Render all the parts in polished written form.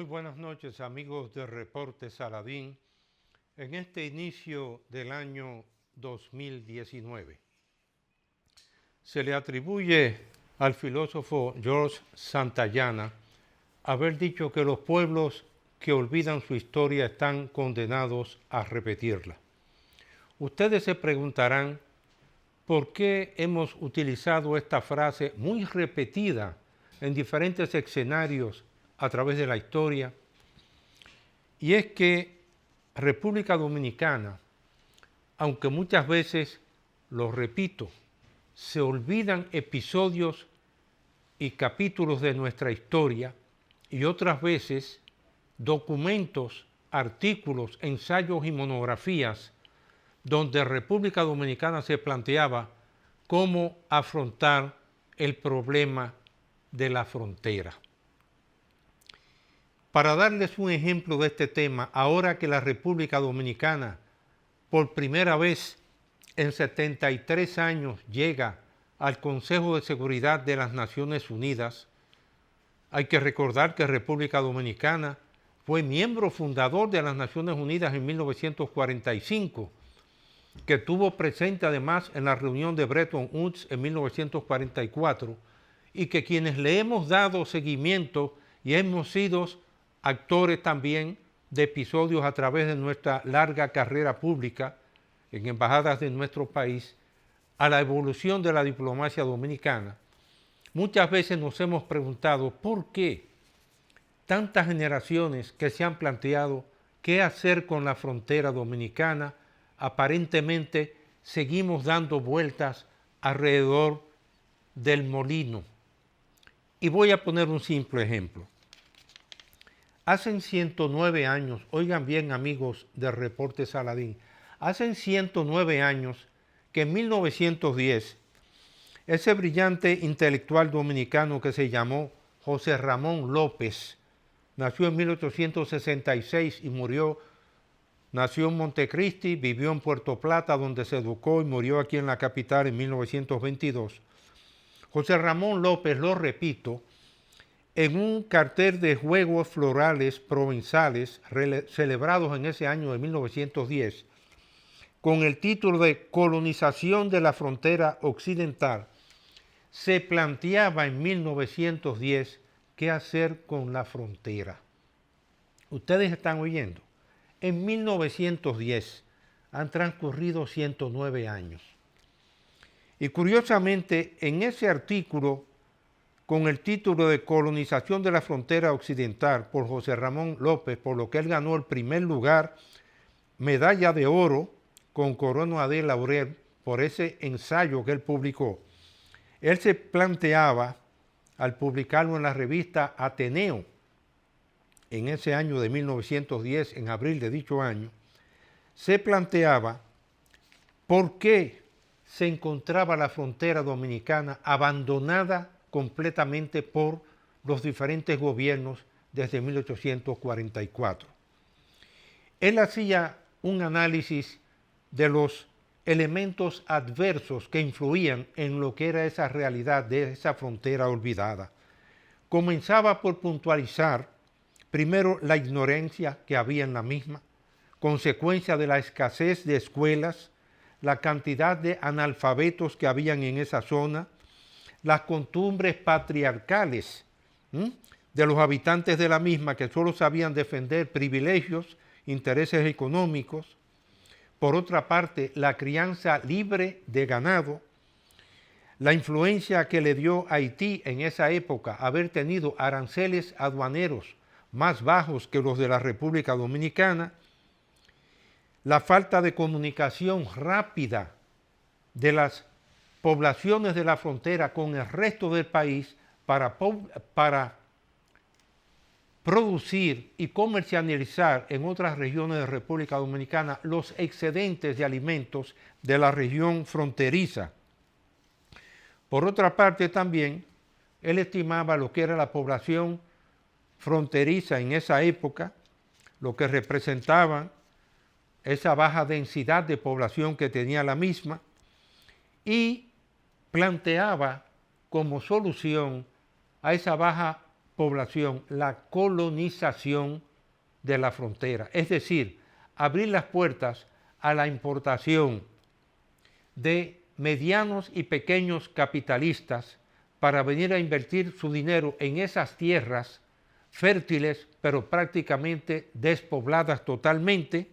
Muy buenas noches, amigos de Reporte Saladín, en este inicio del año 2019. Se le atribuye al filósofo George Santayana haber dicho que los pueblos que olvidan su historia están condenados a repetirla. Ustedes se preguntarán por qué hemos utilizado esta frase muy repetida en diferentes escenarios a través de la historia, y es que República Dominicana, aunque muchas veces, lo repito, se olvidan episodios y capítulos de nuestra historia, y otras veces documentos, artículos, ensayos y monografías donde República Dominicana se planteaba cómo afrontar el problema de la frontera. Para darles un ejemplo de este tema, ahora que la República Dominicana por primera vez en 73 años llega al Consejo de Seguridad de las Naciones Unidas, hay que recordar que República Dominicana fue miembro fundador de las Naciones Unidas en 1945, que estuvo presente además en la reunión de Bretton Woods en 1944, y que quienes le hemos dado seguimiento y hemos sido actores también de episodios a través de nuestra larga carrera pública en embajadas de nuestro país, a la evolución de la diplomacia dominicana, muchas veces nos hemos preguntado por qué tantas generaciones que se han planteado qué hacer con la frontera dominicana, aparentemente seguimos dando vueltas alrededor del molino. Y voy a poner un simple ejemplo. Hace 109 años, oigan bien amigos de Reporte Saladín, hace 109 años que en 1910, ese brillante intelectual dominicano que se llamó José Ramón López, nació en 1866 y nació en Montecristi, vivió en Puerto Plata, donde se educó y murió aquí en la capital en 1922. José Ramón López, lo repito, en un cartel de juegos florales provenzales celebrados en ese año de 1910, con el título de Colonización de la Frontera Occidental, se planteaba en 1910 qué hacer con la frontera. Ustedes están oyendo, en 1910 han transcurrido 109 años. Y curiosamente, en ese artículo, con el título de Colonización de la Frontera Occidental por José Ramón López, por lo que él ganó el primer lugar, medalla de oro con corona de laurel por ese ensayo que él publicó. Él se planteaba, al publicarlo en la revista Ateneo, en ese año de 1910, en abril de dicho año, se planteaba por qué se encontraba la frontera dominicana abandonada completamente por los diferentes gobiernos desde 1844. Él hacía un análisis de los elementos adversos que influían en lo que era esa realidad de esa frontera olvidada. Comenzaba por puntualizar primero la ignorancia que había en la misma, consecuencia de la escasez de escuelas, la cantidad de analfabetos que habían en esa zona, las costumbres patriarcales de los habitantes de la misma, que solo sabían defender privilegios, intereses económicos. Por otra parte, la crianza libre de ganado, la influencia que le dio Haití en esa época, haber tenido aranceles aduaneros más bajos que los de la República Dominicana, la falta de comunicación rápida de las poblaciones de la frontera con el resto del país para producir y comercializar en otras regiones de República Dominicana los excedentes de alimentos de la región fronteriza. Por otra parte también, él estimaba lo que era la población fronteriza en esa época, lo que representaba esa baja densidad de población que tenía la misma, y planteaba como solución a esa baja despoblación, la colonización de la frontera, es decir, abrir las puertas a la importación de medianos y pequeños capitalistas para venir a invertir su dinero en esas tierras fértiles, pero prácticamente despobladas totalmente,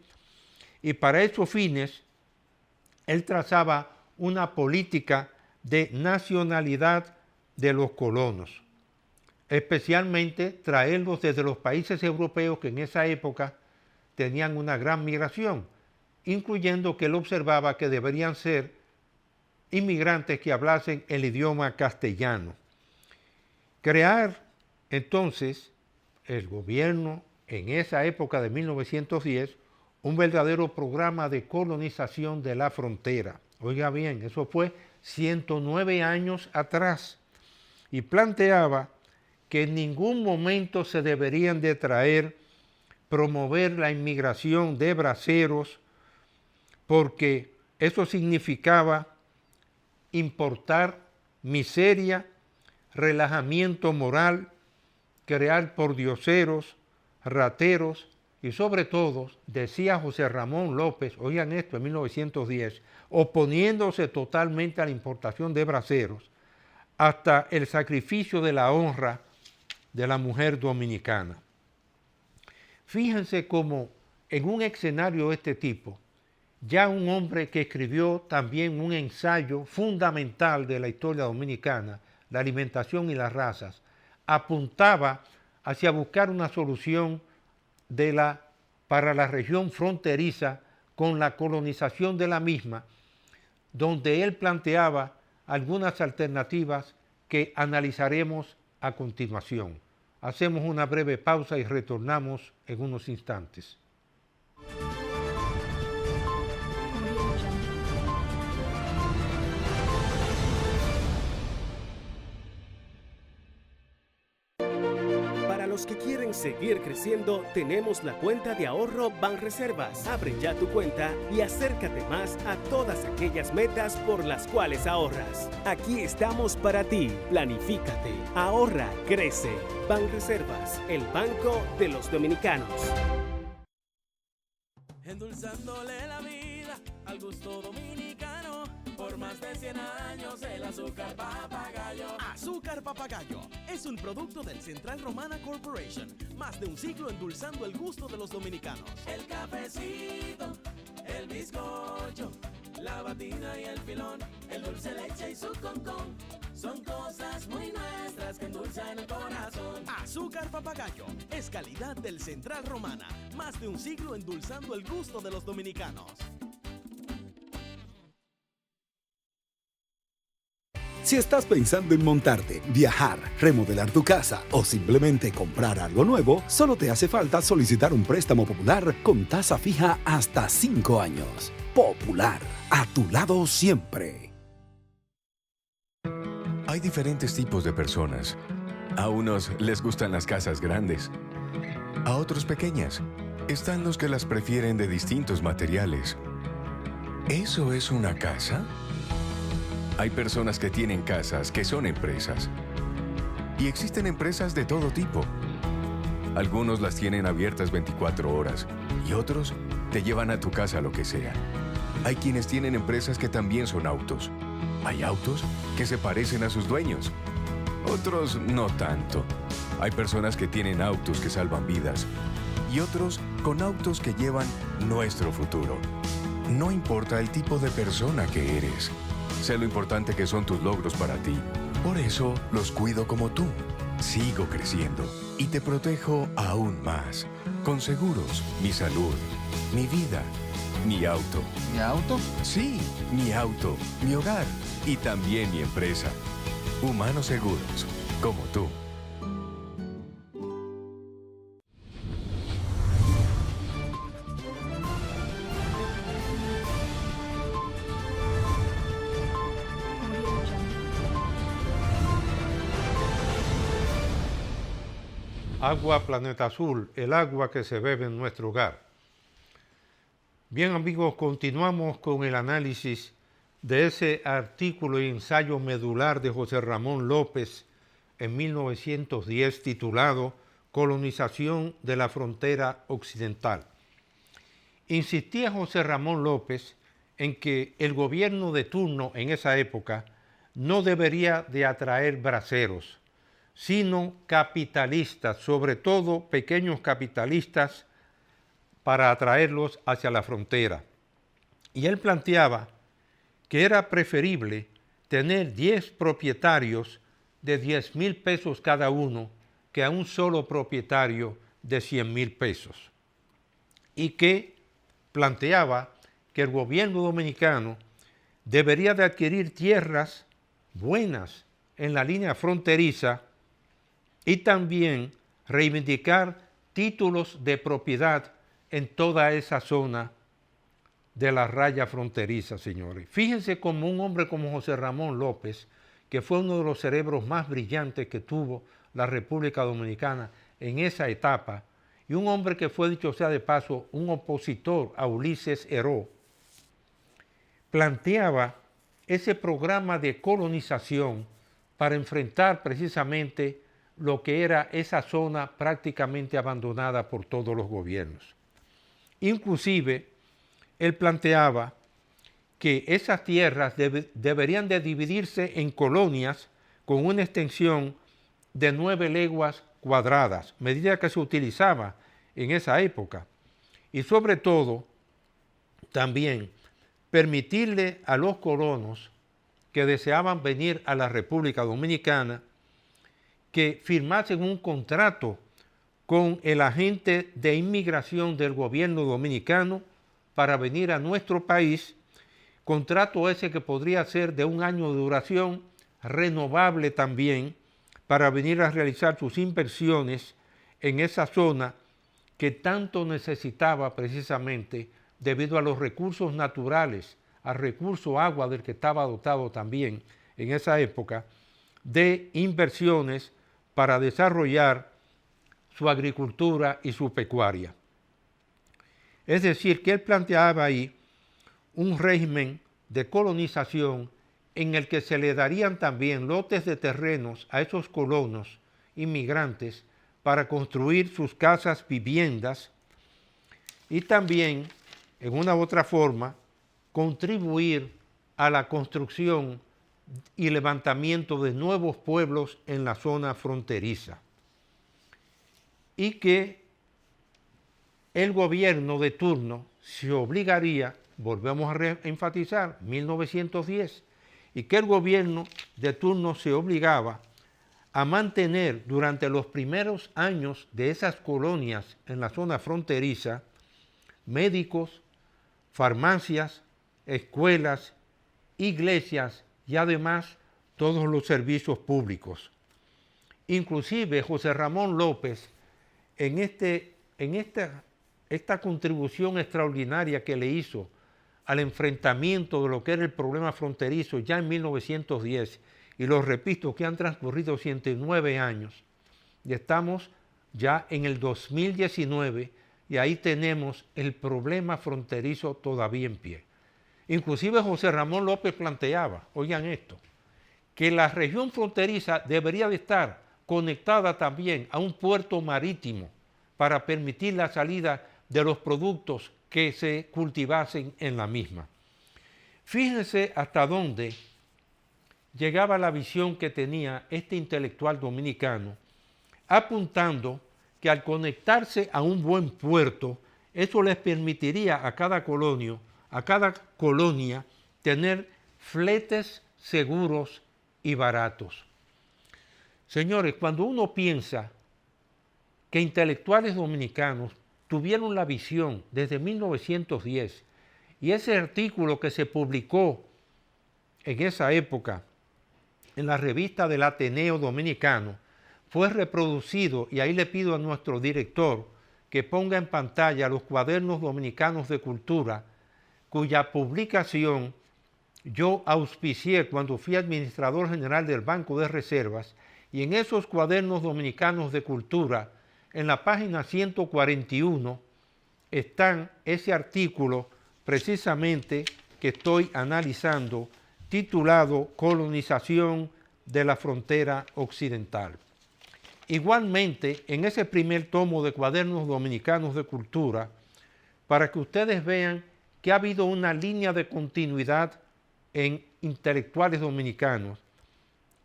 y para esos fines él trazaba una política de nacionalidad de los colonos, especialmente traerlos desde los países europeos que en esa época tenían una gran migración, incluyendo que él observaba que deberían ser inmigrantes que hablasen el idioma castellano. Crear entonces el gobierno en esa época de 1910 un verdadero programa de colonización de la frontera. Oiga bien, eso fue 109 años atrás, y planteaba que en ningún momento se deberían de promover la inmigración de braceros, porque eso significaba importar miseria, relajamiento moral, crear pordioseros, rateros y sobre todo, decía José Ramón López, oigan esto, en 1910, oponiéndose totalmente a la importación de braceros, hasta el sacrificio de la honra de la mujer dominicana. Fíjense cómo en un escenario de este tipo, ya un hombre que escribió también un ensayo fundamental de la historia dominicana, La alimentación y las razas, apuntaba hacia buscar una solución para la región fronteriza con la colonización de la misma, donde él planteaba algunas alternativas que analizaremos a continuación. Hacemos una breve pausa y retornamos en unos instantes. Los que quieren seguir creciendo, tenemos la cuenta de ahorro Banreservas. Abre ya tu cuenta y acércate más a todas aquellas metas por las cuales ahorras. Aquí estamos para ti. Planifícate, ahorra, crece. Banreservas, el banco de los dominicanos. Endulzándole la vida al gusto dominicano. Por más de 100 años el azúcar papagayo. Azúcar Papagayo es un producto del Central Romana Corporation. Más de un siglo endulzando el gusto de los dominicanos. El cafecito, el bizcocho, la batina y el filón, el dulce leche y su concón. Son cosas muy nuestras que endulzan el corazón. Azúcar Papagayo es calidad del Central Romana. Más de un siglo endulzando el gusto de los dominicanos. Si estás pensando en montarte, viajar, remodelar tu casa o simplemente comprar algo nuevo, solo te hace falta solicitar un préstamo popular con tasa fija hasta 5 años. Popular, a tu lado siempre. Hay diferentes tipos de personas. A unos les gustan las casas grandes, a otros pequeñas. Están los que las prefieren de distintos materiales. ¿Eso es una casa? Hay personas que tienen casas que son empresas. Y existen empresas de todo tipo. Algunos las tienen abiertas 24 horas y otros te llevan a tu casa lo que sea. Hay quienes tienen empresas que también son autos. Hay autos que se parecen a sus dueños. Otros no tanto. Hay personas que tienen autos que salvan vidas y otros con autos que llevan nuestro futuro. No importa el tipo de persona que eres. Sé lo importante que son tus logros para ti. Por eso los cuido como tú. Sigo creciendo y te protejo aún más. Con seguros, mi salud, mi vida, mi auto. ¿Mi auto? Sí, mi auto, mi hogar y también mi empresa. Humanos Seguros, como tú. Agua Planeta Azul, el agua que se bebe en nuestro hogar. Bien amigos, continuamos con el análisis de ese artículo y ensayo medular de José Ramón López, en 1910 titulado Colonización de la Frontera Occidental. Insistía José Ramón López en que el gobierno de turno en esa época no debería de atraer braceros, sino capitalistas, sobre todo pequeños capitalistas, para atraerlos hacia la frontera. Y él planteaba que era preferible tener 10 propietarios de 10,000 pesos cada uno que a un solo propietario de 100,000 pesos. Y que planteaba que el gobierno dominicano debería de adquirir tierras buenas en la línea fronteriza y también reivindicar títulos de propiedad en toda esa zona de la raya fronteriza, señores. Fíjense como un hombre como José Ramón López, que fue uno de los cerebros más brillantes que tuvo la República Dominicana en esa etapa, y un hombre que fue, dicho sea de paso, un opositor a Ulises Heró, planteaba ese programa de colonización para enfrentar precisamente lo que era esa zona prácticamente abandonada por todos los gobiernos. Inclusive, él planteaba que esas tierras deberían de dividirse en colonias con una extensión de 9 leguas cuadradas, medida que se utilizaba en esa época. Y sobre todo, también permitirle a los colonos que deseaban venir a la República Dominicana que firmasen un contrato con el agente de inmigración del gobierno dominicano para venir a nuestro país, contrato ese que podría ser de 1 año de duración, renovable también, para venir a realizar sus inversiones en esa zona que tanto necesitaba precisamente debido a los recursos naturales, al recurso agua del que estaba dotado también en esa época, de inversiones para desarrollar su agricultura y su pecuaria. Es decir, que él planteaba ahí un régimen de colonización en el que se le darían también lotes de terrenos a esos colonos inmigrantes para construir sus casas, viviendas, y también, en una u otra forma, contribuir a la construcción y levantamiento de nuevos pueblos en la zona fronteriza. Y que el gobierno de turno se obligaría, volvemos a enfatizar, 1910, y que el gobierno de turno se obligaba a mantener durante los primeros años de esas colonias en la zona fronteriza médicos, farmacias, escuelas, iglesias y además todos los servicios públicos. Inclusive José Ramón López, en esta contribución extraordinaria que le hizo al enfrentamiento de lo que era el problema fronterizo ya en 1910, y lo repito que han transcurrido 109 años, y estamos ya en el 2019 y ahí tenemos el problema fronterizo todavía en pie. Inclusive José Ramón López planteaba, oigan esto, que la región fronteriza debería de estar conectada también a un puerto marítimo para permitir la salida de los productos que se cultivasen en la misma. Fíjense hasta dónde llegaba la visión que tenía este intelectual dominicano, apuntando que al conectarse a un buen puerto, eso les permitiría a cada colonia tener fletes seguros y baratos. Señores, cuando uno piensa que intelectuales dominicanos tuvieron la visión desde 1910 y ese artículo que se publicó en esa época en la revista del Ateneo Dominicano fue reproducido, y ahí le pido a nuestro director que ponga en pantalla los cuadernos dominicanos de cultura, cuya publicación yo auspicié cuando fui administrador general del Banco de Reservas, y en esos cuadernos dominicanos de cultura, en la página 141, están ese artículo precisamente que estoy analizando, titulado Colonización de la frontera occidental. Igualmente, en ese primer tomo de Cuadernos Dominicanos de Cultura, para que ustedes vean que ha habido una línea de continuidad en intelectuales dominicanos,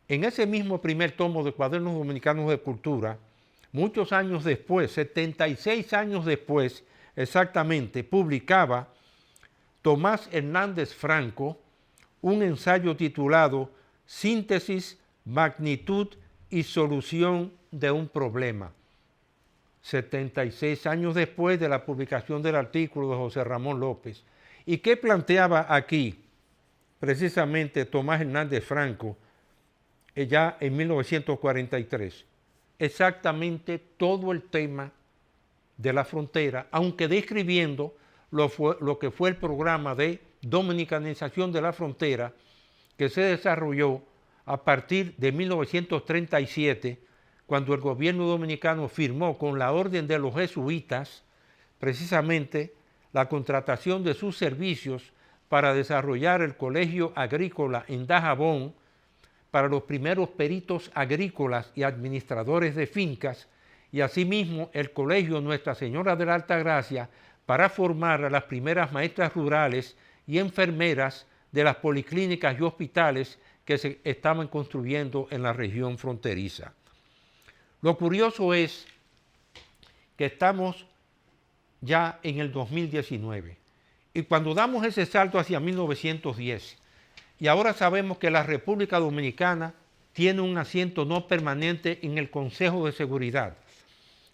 en ese mismo primer tomo de Cuadernos Dominicanos de Cultura, muchos años después, 76 años después exactamente, publicaba Tomás Hernández Franco un ensayo titulado Síntesis, magnitud y solución de un problema. 76 años después de la publicación del artículo de José Ramón López. ¿Y qué planteaba aquí precisamente Tomás Hernández Franco ya en 1943? Exactamente todo el tema de la frontera, aunque describiendo lo que fue el programa de dominicanización de la frontera que se desarrolló a partir de 1937, cuando el gobierno dominicano firmó con la orden de los jesuitas precisamente la contratación de sus servicios para desarrollar el colegio agrícola en Dajabón para los primeros peritos agrícolas y administradores de fincas, y asimismo el colegio Nuestra Señora de la Altagracia para formar a las primeras maestras rurales y enfermeras de las policlínicas y hospitales que se estaban construyendo en la región fronteriza. Lo curioso es que estamos ya en el 2019 y cuando damos ese salto hacia 1910 y ahora sabemos que la República Dominicana tiene un asiento no permanente en el Consejo de Seguridad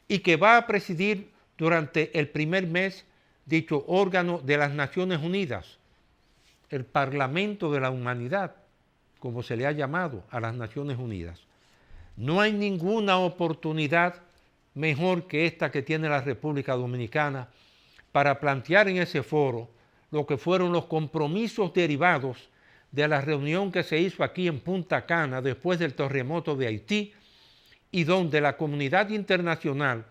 y que va a presidir durante el primer mes dicho órgano de las Naciones Unidas, el Parlamento de la Humanidad, como se le ha llamado a las Naciones Unidas. No hay ninguna oportunidad mejor que esta que tiene la República Dominicana para plantear en ese foro lo que fueron los compromisos derivados de la reunión que se hizo aquí en Punta Cana después del terremoto de Haití y donde la comunidad internacional,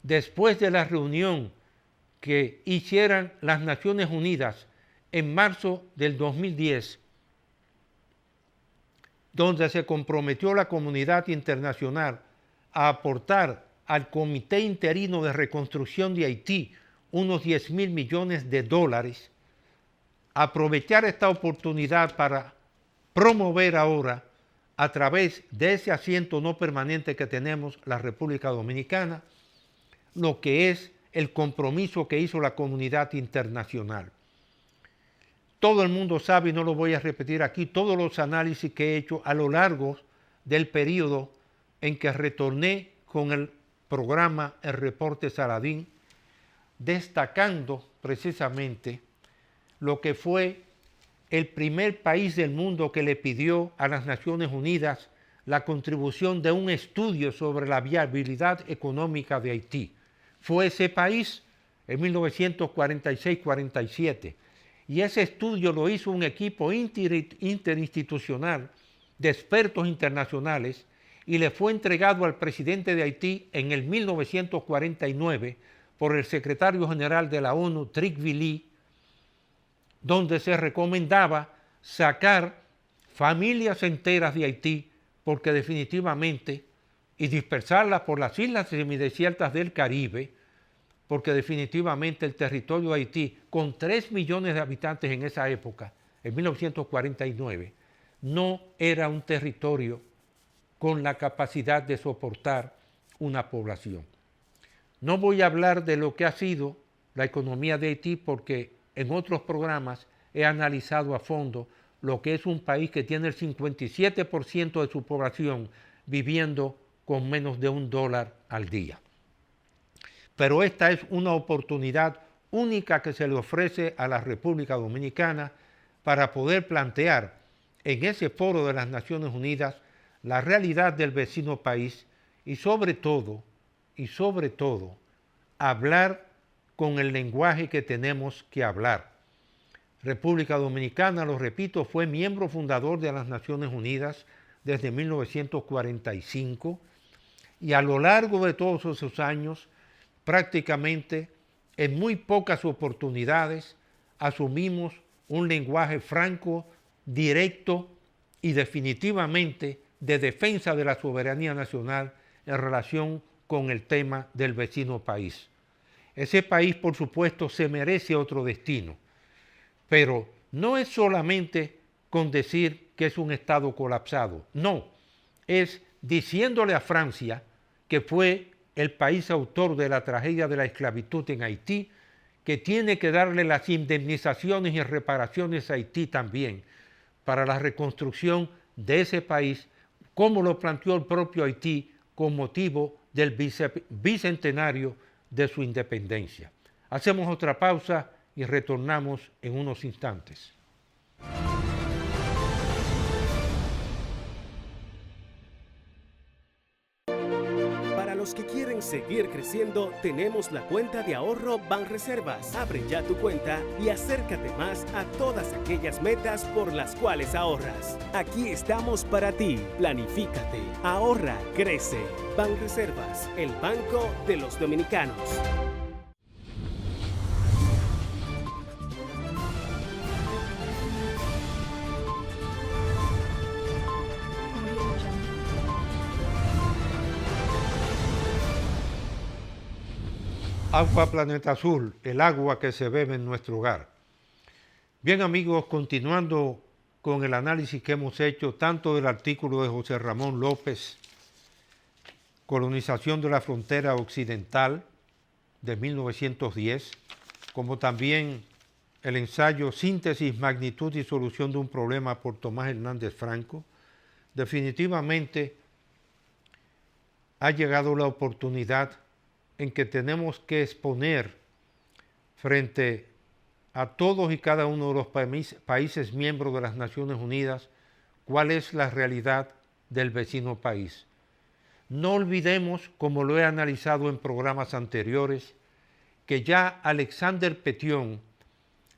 después de la reunión que hicieran las Naciones Unidas en marzo del 2010, donde se comprometió la comunidad internacional a aportar al Comité Interino de Reconstrucción de Haití unos 10.000 millones de dólares, aprovechar esta oportunidad para promover ahora, a través de ese asiento no permanente que tenemos la República Dominicana, lo que es el compromiso que hizo la comunidad internacional. Todo el mundo sabe, y no lo voy a repetir aquí, todos los análisis que he hecho a lo largo del periodo en que retorné con el programa El Reporte Saladín, destacando precisamente lo que fue el primer país del mundo que le pidió a las Naciones Unidas la contribución de un estudio sobre la viabilidad económica de Haití. Fue ese país en 1946-47. Y ese estudio lo hizo un equipo interinstitucional de expertos internacionales y le fue entregado al presidente de Haití en el 1949 por el secretario general de la ONU, Tocqueville, donde se recomendaba sacar familias enteras de Haití porque definitivamente, y dispersarlas por las islas semidesiertas del Caribe, porque definitivamente el territorio de Haití, con 3 millones de habitantes en esa época, en 1949, no era un territorio con la capacidad de soportar una población. No voy a hablar de lo que ha sido la economía de Haití porque en otros programas he analizado a fondo lo que es un país que tiene el 57% de su población viviendo con menos de $1 al día. Pero esta es una oportunidad única que se le ofrece a la República Dominicana para poder plantear en ese foro de las Naciones Unidas la realidad del vecino país y sobre todo, hablar con el lenguaje que tenemos que hablar. República Dominicana, lo repito, fue miembro fundador de las Naciones Unidas desde 1945 y a lo largo de todos esos años, prácticamente en muy pocas oportunidades, asumimos un lenguaje franco, directo y definitivamente de defensa de la soberanía nacional en relación con el tema del vecino país. Ese país, por supuesto, se merece otro destino, pero no es solamente con decir que es un Estado colapsado, no, es diciéndole a Francia, que fue el país autor de la tragedia de la esclavitud en Haití, que tiene que darle las indemnizaciones y reparaciones a Haití también para la reconstrucción de ese país, como lo planteó el propio Haití con motivo del bicentenario de su independencia. Hacemos otra pausa y retornamos en unos instantes. Los que quieren seguir creciendo, tenemos la cuenta de ahorro Banreservas. Abre ya tu cuenta y acércate más a todas aquellas metas por las cuales ahorras. Aquí estamos para ti. Planifícate, ahorra, crece. Banreservas, el banco de los dominicanos. Agua Planeta Azul, el agua que se bebe en nuestro hogar. Bien amigos, continuando con el análisis que hemos hecho tanto del artículo de José Ramón López, Colonización de la Frontera Occidental de 1910, como también el ensayo Síntesis, Magnitud y Solución de un Problema por Tomás Hernández Franco, definitivamente ha llegado la oportunidad en que tenemos que exponer frente a todos y cada uno de los países miembros de las Naciones Unidas cuál es la realidad del vecino país. No olvidemos, como lo he analizado en programas anteriores, que ya Alexander Petion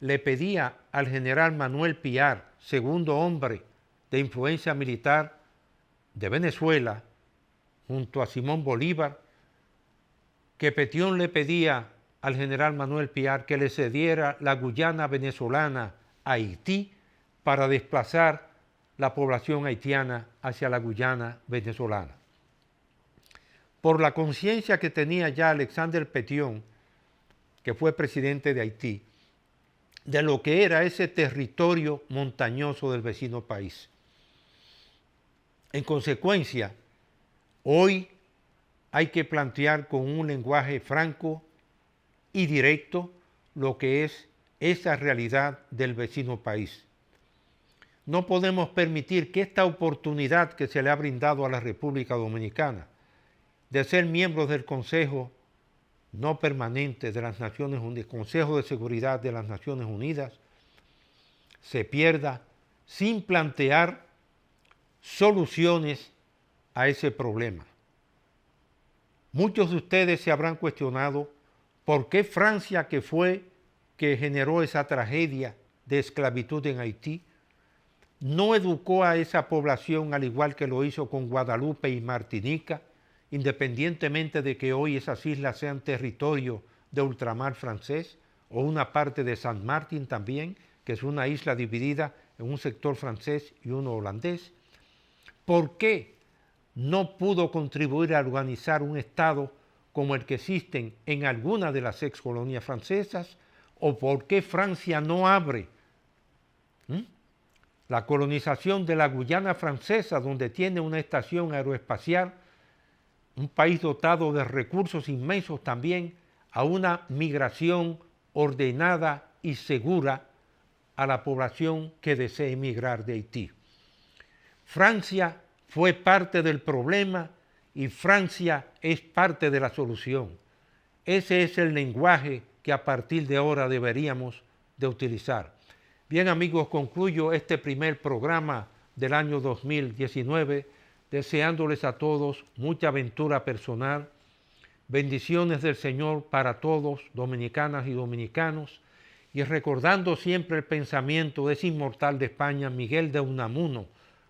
le pedía al general Manuel Piar, segundo hombre de influencia militar de Venezuela, junto a Simón Bolívar, que Petion le pedía al general Manuel Piar que le cediera la Guyana venezolana a Haití para desplazar la población haitiana hacia la Guyana venezolana. Por la conciencia que tenía ya Alexander Petion, que fue presidente de Haití, de lo que era ese territorio montañoso del vecino país. En consecuencia, hoy hay que plantear con un lenguaje franco y directo lo que es esa realidad del vecino país. No podemos permitir que esta oportunidad que se le ha brindado a la República Dominicana de ser miembros del Consejo no permanente de las Naciones Unidas, Consejo de Seguridad de las Naciones Unidas, se pierda sin plantear soluciones a ese problema. Muchos de ustedes se habrán cuestionado por qué Francia, que fue que generó esa tragedia de esclavitud en Haití, no educó a esa población al igual que lo hizo con Guadalupe y Martinica, independientemente de que hoy esas islas sean territorio de ultramar francés o una parte de San Martín también, que es una isla dividida en un sector francés y uno holandés. ¿Por qué no pudo contribuir a organizar un Estado como el que existen en algunas de las ex colonias francesas? ¿O por qué Francia no abre la colonización de la Guyana francesa, donde tiene una estación aeroespacial, un país dotado de recursos inmensos también, a una migración ordenada y segura a la población que desee emigrar de Haití? Francia fue parte del problema y Francia es parte de la solución. Ese es el lenguaje que a partir de ahora deberíamos de utilizar. Bien amigos, concluyo este primer programa del año 2019 deseándoles a todos mucha aventura personal, bendiciones del Señor para todos, dominicanas y dominicanos, y recordando siempre el pensamiento de ese inmortal de España, Miguel de Unamuno,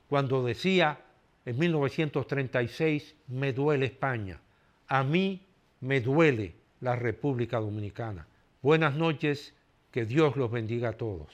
cuando decía en 1936, me duele España, a mí me duele la República Dominicana. Buenas noches, que Dios los bendiga a todos.